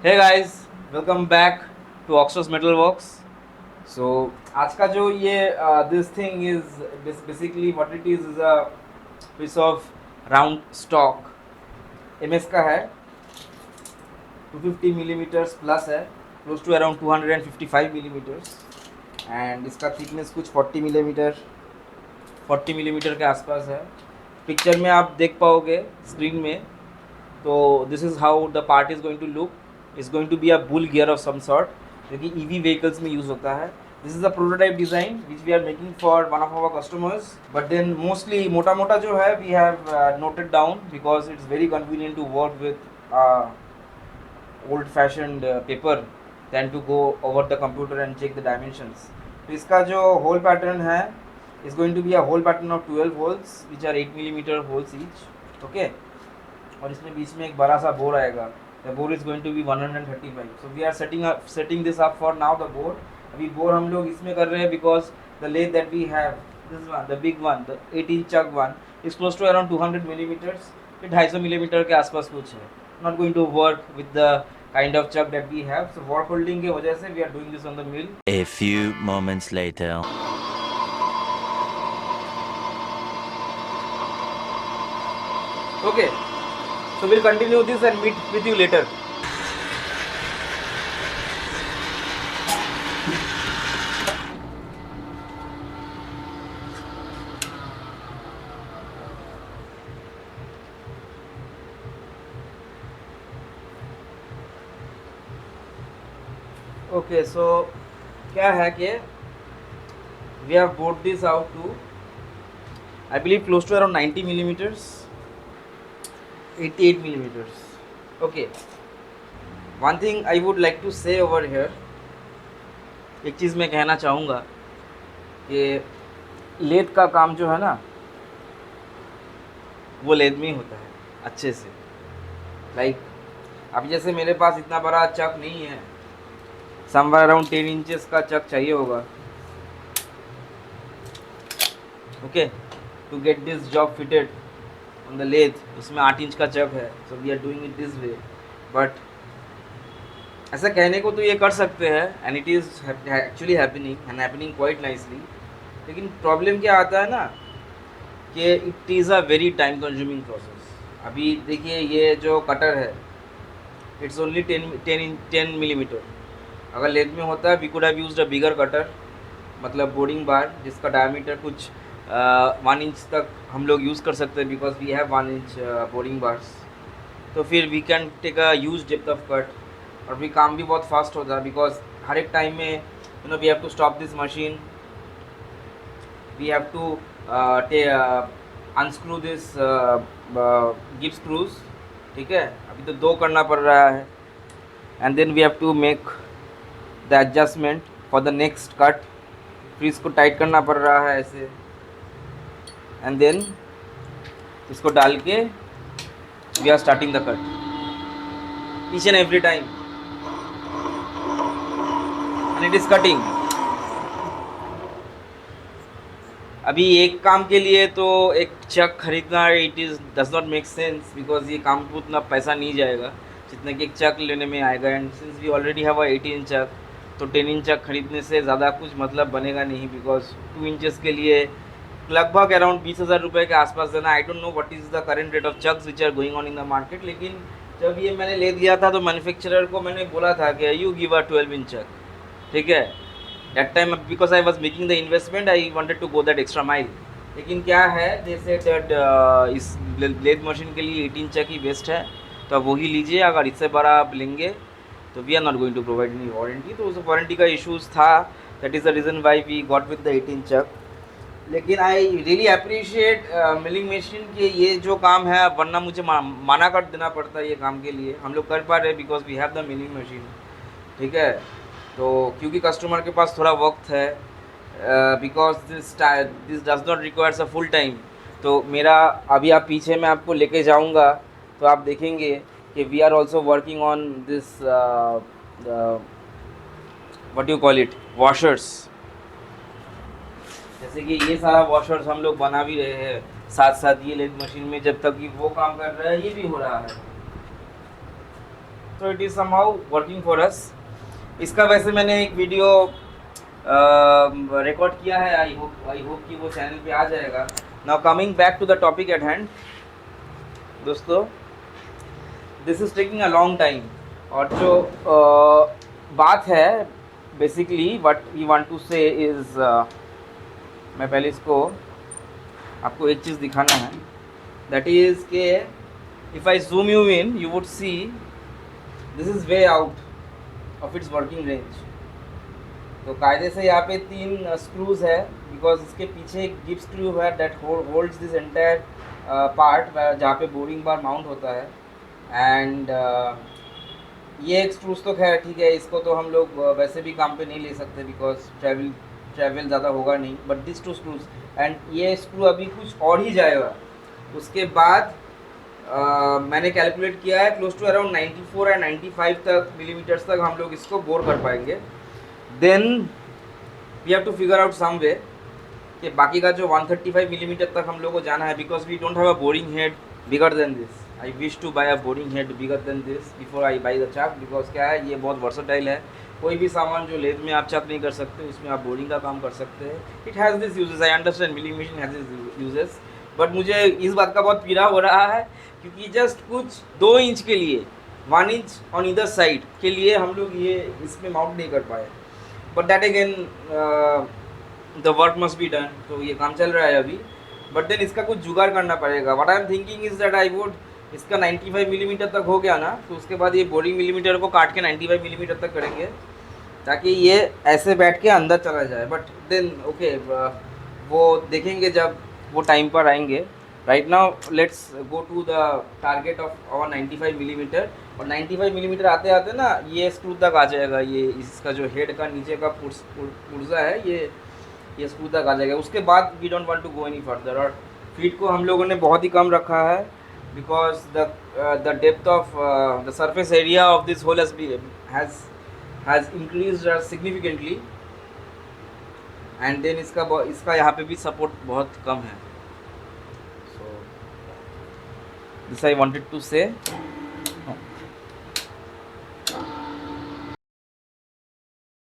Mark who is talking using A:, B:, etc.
A: Hey guys, welcome back to Oxos Metal Works. So आज का जो ये this thing is basically what it is a piece of round stock. MS का है, 250 millimetres plus है, close to around 255 millimetres. And इसका thickness कुछ 40 millimetre के आसपास है। पिक्चर में आप देख पाओगे स्क्रीन में। तो this is how the part is going to look. Is going to be a bull gear of some sort, जो कि ईवी व्हीकल्स में यूज़ होता है। This is a prototype design which we are making for one of our customers, but then mostly मोटा मोटा जो है we have noted down because it's very convenient to work with old fashioned paper than to go over the computer and check the dimensions. तो इसका जो hole pattern है is going to be a hole pattern of 12 holes which are 8 millimetre holes each. Okay, और इसमें बीच में एक बड़ा सा बोर आएगा। The bore is going to be 135। So we are setting this up for now the bore. अभी bore हम लोग इसमें कर रहे हैं because the lathe that we have, this one the big one, the 18 chuck one is close to around 200 millimetres. ये 250 millimetre के आसपास कुछ है। Not going to work with the kind of chuck that we have. So work holding की वजह से we are doing this on the mill.
B: A few moments later.
A: Okay, so we'll continue this and meet with you later. Okay, so क्या है कि we have bored this out to I believe close to around 90 millimeters, 88 millimeters. Okay, one thing I would like to say over here, एक चीज़ मैं कहना चाहूँगा कि lathe का काम जो है ना वो लेथ में ही होता है अच्छे से। लाइक अब जैसे मेरे पास इतना बड़ा चक नहीं है, समवेयर अराउंड 10 इंचेस का चक चाहिए होगा। Okay, to get this job fitted on the lathe, उसमें 8 इंच का चक है। So we are doing it this way. But ऐसा कहने को तो ये कर सकते हैं and it is actually happening and happening quite nicely. लेकिन प्रॉब्लम क्या आता है ना कि it is a very time consuming process. अभी देखिए ये जो कटर है इट्स ओनली 10 मिलीमीटर। अगर लेथ में होता है we could have used a bigger cutter, मतलब बोर्डिंग बार जिसका डायमीटर कुछ 1 इंच तक हम लोग यूज़ कर सकते हैं because we have 1 inch boring bars. तो फिर we can take a huge depth of cut और भी काम भी बहुत फास्ट होता है बिकॉज हर एक टाइम में we have to stop this machine, we have to unscrew this gib screws. ठीक है, अभी तो 2 करना पड़ रहा है and then we have to make the adjustment for the next cut. फिर इसको टाइट करना पड़ रहा है ऐसे एंड देन इसको डाल के we are starting the cut each and every time and it is cutting. अभी एक काम के लिए तो एक चक खरीदना it is does not make sense because ये काम को उतना पैसा नहीं जाएगा जितना कि एक चक लेने में आएगा। And since we already have a 18 chuck, तो 10 इंच चक खरीदने से ज़्यादा कुछ मतलब बनेगा नहीं बिकॉज 2 इंचेस के लिए लगभग अराउंड 20,000 रुपये के आसपास देना। I don't know what is the current rate of chucks which are going on in the market. लेकिन जब ये मैंने ले दिया था तो मैन्युफैक्चरर को मैंने बोला था कि you give a 12 inch chuck. ठीक है, that time because I was making the investment I wanted to go that extra mile. लेकिन क्या है जैसे दैट इस लेथ मशीन के लिए 18 चक ही बेस्ट है, तो आप वही लीजिए। अगर इससे बड़ा आप लेंगे तो we are not going to provide any warranty. तो उस वारंटी का इशूज़ था, that is the reason why we got with the 18 chuck. लेकिन I really appreciate milling machine के ये जो काम है, वरना मुझे माना कर देना पड़ता है ये काम के लिए। हम लोग कर पा रहे हैं because we have the milling machine. ठीक है, तो क्योंकि कस्टमर के पास थोड़ा वक्त है, because this does not requires a full time. तो मेरा अभी आप पीछे मैं आपको लेके जाऊंगा तो आप देखेंगे कि we are also working on this what you call it washers. जैसे कि ये सारा वॉशर्स हम लोग बना भी रहे हैं, साथ साथ ये लेथ मशीन में जब तक कि वो काम कर रहा है ये भी हो रहा है। so it is somehow working for us. इसका वैसे मैंने एक वीडियो रिकॉर्ड किया है, आई होप कि वो चैनल पे आ जाएगा. Now coming back to the topic at hand दोस्तों, this is taking a long time. और जो बात है basically what we want to say is, मैं पहले इसको आपको एक चीज़ दिखाना है, दैट इज़ के if I zoom you in you would see this is way out of its working range. तो कायदे से यहाँ पे 3 स्क्रूज है, बिकॉज इसके पीछे एक गिप स्क्रू है that holds this entire part जहाँ पे बोरिंग बार माउंट होता है. एंड ये एक स्क्रूज तो खैर ठीक है, इसको तो हम लोग वैसे भी काम पे नहीं ले सकते बिकॉज ट्रैवल ज़्यादा होगा नहीं. बट दिस 2 स्क्रूज एंड ये स्क्रू अभी कुछ और ही जाएगा. उसके बाद मैंने कैलकुलेट किया है क्लोज टू अराउंड 94 या 95 तक मिलीमीटर्स तक हम लोग इसको बोर कर पाएंगे. Then we have to figure out some way कि बाकी का जो 135 मिलीमीटर तक हम लोग को जाना है, because we don't have a boring head bigger than this. I wish to buy a boring head bigger than this before I buy the chuck, because क्या है ये बहुत वर्सटाइल है. कोई भी सामान जो लेद में आप चक नहीं कर सकते उसमें आप बोरिंग का काम कर सकते हैं. It has this uses, I understand milling machine has this uses, but मुझे इस बात का बहुत पीड़ा हो रहा है क्योंकि जस्ट कुछ 2 इंच के लिए 1 इंच ऑन ईदर साइड के लिए हम लोग ये इसमें माउंट नहीं कर पाए. But that again the work must be done. तो ये काम चल रहा है अभी, बट देन इसका कुछ जुगाड़ करना पड़ेगा. What I am thinking is that I would, इसका 95 मिलीमीटर तक हो गया ना, तो उसके बाद ये बोरिंग मिलीमीटर को काट के 95 मिलीमीटर तक करेंगे ताकि ये ऐसे बैठ के अंदर चला जाए. बट देन ओके, वो देखेंगे जब वो टाइम पर आएंगे. Right now let's go to the target of our 95 millimetre. और 95 मिलीमीटर आते आते ना ये स्क्रू तक आ जाएगा. ये इसका जो हेड का नीचे का पुर्जा है ये स्क्रू तक आ जाएगा. उसके बाद we don't want to go any further. और फीट को हम लोगों ने बहुत ही कम रखा है because the depth of the surface area of this hole has increased significantly, and then इसका यहाँ पे भी सपोर्ट बहुत कम है. So this I wanted to say.